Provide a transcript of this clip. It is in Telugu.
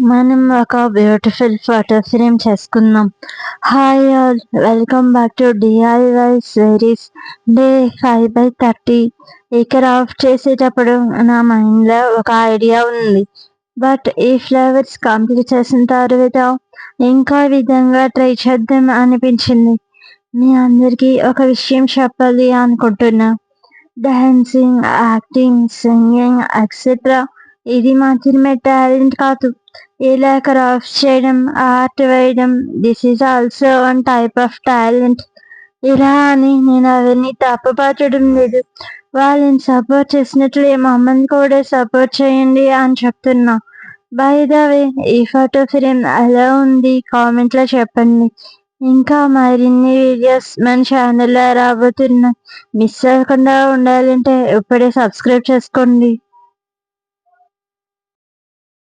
మనం ఒక బ్యూటిఫుల్ ఫోటో ఫ్రేమ్ చేసుకుందాం. Hi all, welcome back to DIY series day 5/30. ఈ క్రాఫ్ట్ చేసేటప్పుడు నా మైండ్లో ఒక ఐడియా ఉంది, బట్ ఈ ఫ్లేవర్స్ కంప్లీట్ చేసిన తర్వాత ఇంకా విధంగా ట్రై చేద్దాం అనిపించింది. మీ అందరికీ ఒక విషయం చెప్పాలి అనుకుంటున్నా. డాన్సింగ్, యాక్టింగ్, సింగింగ్ ఎక్సెట్రా ఇది మాత్రమే టాలెంట్ కాదు. ఇలా క్రాఫ్ట్స్ చేయడం, ఆర్ట్ వేయడం, this is also one type of talent. ఇలా అని నేను అవన్నీ తప్పుపట్టడం లేదు. వాళ్ళని సపోర్ట్ చేసినట్లే మమ్మల్ని కూడా సపోర్ట్ చేయండి అని చెప్తున్నా. బై ద వే, ఈ ఫోటో ఫ్రేమ్ ఎలా ఉంది కామెంట్లో చెప్పండి. ఇంకా మరిన్ని వీడియోస్ మన ఛానల్లో రాబోతున్నాయి. మిస్ అవ్వకుండా ఉండాలంటే ఇప్పుడే సబ్స్క్రైబ్ చేసుకోండి.